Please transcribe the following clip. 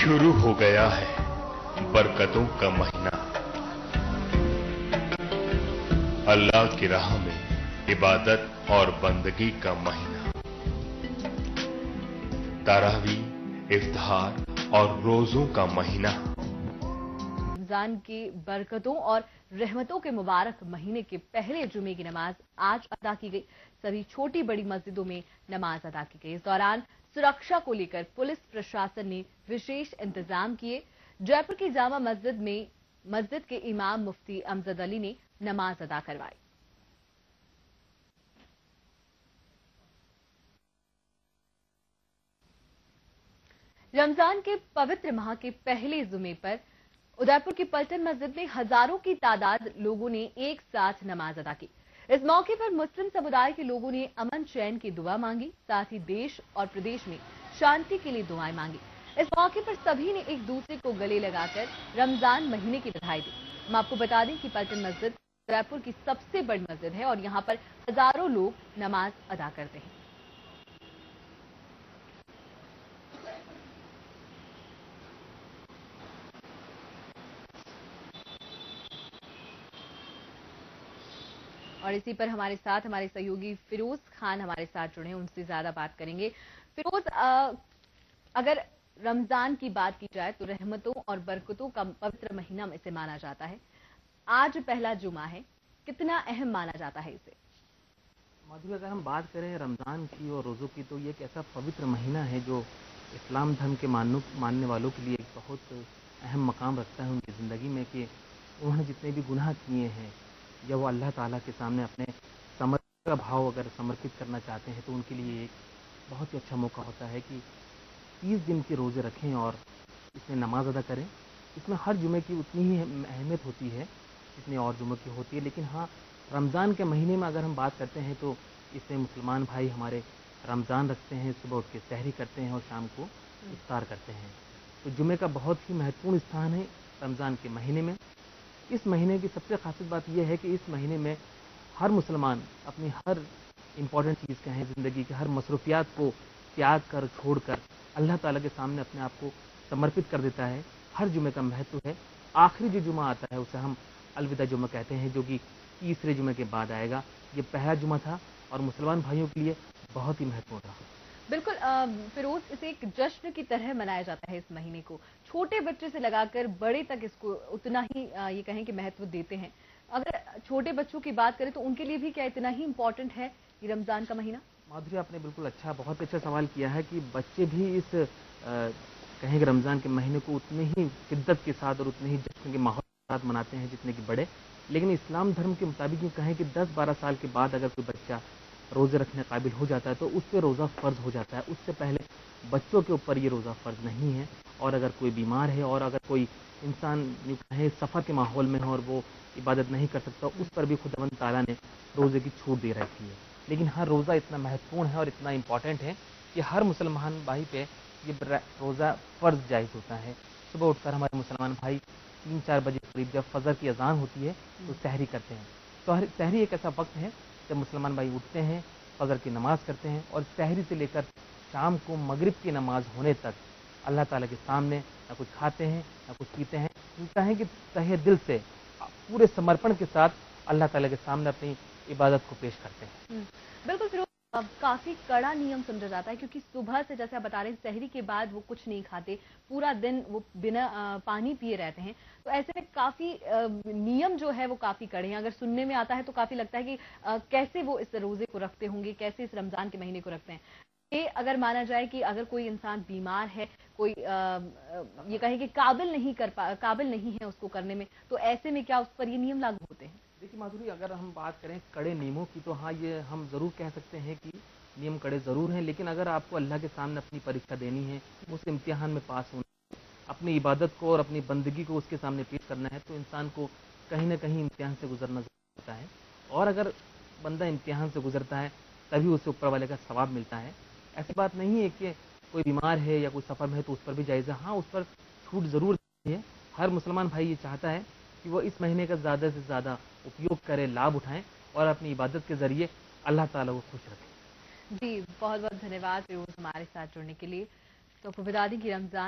शुरू हो गया है बरकतों का महीना। अल्लाह की राह में इबादत और बंदगी का महीना। तरावी, इफ्तार और रोजों का महीना। रमजान की बरकतों और रहमतों के मुबारक महीने के पहले जुमे की नमाज आज अदा की गई। सभी छोटी बड़ी मस्जिदों में नमाज अदा की गई। इस दौरान सुरक्षा को लेकर पुलिस प्रशासन ने विशेष इंतजाम किए। जयपुर की जामा मस्जिद में मस्जिद के इमाम मुफ्ती अमजद अली ने नमाज अदा करवाई। रमजान के पवित्र माह के पहले जुमे पर उदयपुर की पलटन मस्जिद में हजारों की तादाद लोगों ने एक साथ नमाज अदा की। इस मौके पर मुस्लिम समुदाय के लोगों ने अमन चैन की दुआ मांगी, साथ ही देश और प्रदेश में शांति के लिए दुआएं मांगी। इस मौके पर सभी ने एक दूसरे को गले लगाकर रमजान महीने की बधाई दी। हम आपको बता दें कि पलटन मस्जिद उदयपुर की सबसे बड़ी मस्जिद है और यहाँ पर हजारों लोग नमाज अदा करते हैं। और इसी पर हमारे साथ हमारे सहयोगी फिरोज खान हमारे साथ जुड़े हैं, उनसे ज्यादा बात करेंगे। फिरोज, अगर रमजान की बात की जाए तो रहमतों और बरकतों का पवित्र महीना इसे माना जाता है। आज पहला जुमा है, कितना अहम माना जाता है इसे? माधुरी, अगर हम बात करें रमजान की और रोज़ों की तो ये एक ऐसा पवित्र महीना है जो इस्लाम धर्म के मानने वालों के लिए एक बहुत अहम मकाम रखता है उनकी ज़िंदगी में, कि उन्होंने जितने भी गुनाह किए हैं या वो अल्लाह ताला के सामने अपने समर्पण का भाव अगर समर्पित करना चाहते हैं तो उनके लिए एक बहुत ही अच्छा मौका होता है कि 30 दिन के रोज़े रखें और इसमें नमाज अदा करें। इसमें हर जुमे की उतनी ही अहमियत होती है जितनी और जुमे की होती है, लेकिन हाँ, रमज़ान के महीने में अगर हम बात करते हैं तो इसमें मुसलमान भाई हमारे रमज़ान रखते हैं, सुबह उठ के सहरी करते हैं और शाम को इफ्तार करते हैं। तो जुमे का बहुत ही महत्वपूर्ण स्थान है रमज़ान के महीने में। इस महीने की सबसे खासियत बात यह है कि इस महीने में हर मुसलमान अपनी हर इम्पॉर्टेंट चीज़ कहें ज़िंदगी के हर मसरूफियात को त्याग कर छोड़ कर अल्लाह ताला के सामने अपने आप को समर्पित कर देता है। हर जुमे का महत्व है। आखिरी जो जुमा आता है उसे हम अलविदा जुमा कहते हैं, जो कि तीसरे जुमे के बाद आएगा। ये पहला जुमा था और मुसलमान भाइयों के लिए बहुत ही महत्वपूर्ण रहा। बिल्कुल फिरोज, इसे एक जश्न की तरह मनाया जाता है। इस महीने को छोटे बच्चे से लगाकर बड़े तक इसको उतना ही ये कहें कि महत्व देते हैं। अगर छोटे बच्चों की बात करें तो उनके लिए भी क्या इतना ही इम्पोर्टेंट है ये रमजान का महीना? माधुरी, आपने बिल्कुल बहुत अच्छा सवाल किया है कि बच्चे भी इस कहें कि रमज़ान के महीने को उतने ही शिद्दत के साथ और उतने ही जश्न के माहौल के साथ मनाते हैं जितने कि बड़े। लेकिन इस्लाम धर्म के मुताबिक यूँ कहें कि 10-12 साल के बाद अगर कोई बच्चा रोज़े रखने काबिल हो जाता है तो उस पर रोज़ा फ़र्ज़ हो जाता है। उससे पहले बच्चों के ऊपर ये रोज़ा फ़र्ज़ नहीं है। और अगर कोई बीमार है और अगर कोई इंसान यूँ कहें सफ़र के माहौल में है और वो इबादत नहीं कर सकता, उस पर भी खुदावंद ताला ने रोज़े की छूट दे रखी है। लेकिन हर रोज़ा इतना महत्वपूर्ण है और इतना इम्पॉर्टेंट है कि हर मुसलमान भाई पे ये रोज़ा फ़र्ज़ जायज़ होता है। सुबह उठकर हमारे मुसलमान भाई 3-4 बजे करीब जब फजर की अजान होती है तो सहरी करते हैं। तो सहरी एक ऐसा वक्त है जब मुसलमान भाई उठते हैं, फजर की नमाज करते हैं और सहरी से लेकर शाम को मगरिब की नमाज होने तक अल्लाह ताला के सामने ना कुछ खाते हैं ना कुछ पीते हैं। कहें कि तहे दिल से पूरे समर्पण के साथ अल्लाह ताला के सामने अपनी इबादत को पेश करते हैं। बिल्कुल फिर काफी कड़ा नियम समझा जाता है, क्योंकि सुबह से जैसे आप बता रहे हैं सहरी के बाद वो कुछ नहीं खाते, पूरा दिन वो बिना पानी पिए रहते हैं। तो ऐसे में काफी नियम जो है वो काफी कड़े हैं। अगर सुनने में आता है तो काफी लगता है कि कैसे वो इस रोजे को रखते होंगे, कैसे इस रमजान के महीने को रखते हैं। ये अगर माना जाए कि अगर कोई इंसान बीमार है, कोई ये कहे कि काबिल नहीं है उसको करने में, तो ऐसे में क्या उस पर ये नियम लागू होते हैं? देखिए माधुरी, अगर हम बात करें कड़े नियमों की तो हाँ, ये हम ज़रूर कह सकते हैं कि नियम कड़े ज़रूर हैं। लेकिन अगर आपको अल्लाह के सामने अपनी परीक्षा देनी है, उस इम्तिहान में पास होना है, अपनी इबादत को और अपनी बंदगी को उसके सामने पेश करना है, तो इंसान को कहीं ना कहीं इम्तिहान से गुजरना ज़रूरी होता है। और अगर बंदा इम्तिहान से गुजरता है तभी उसे ऊपर वाले का सवाब मिलता है। ऐसी बात नहीं है कि कोई बीमार है या कोई सफ़र में है तो उस पर भी जायज़ है। हाँ, उस पर छूट ज़रूर है। हर मुसलमान भाई ये चाहता है कि वो इस महीने का ज़्यादा से ज़्यादा उपयोग करें, लाभ उठाएं और अपनी इबादत के ज़रिए अल्लाह ताला को खुश रखें। जी, बहुत बहुत धन्यवाद फिरोज हमारे साथ जुड़ने के लिए। तो आपको बता दें कि रमजान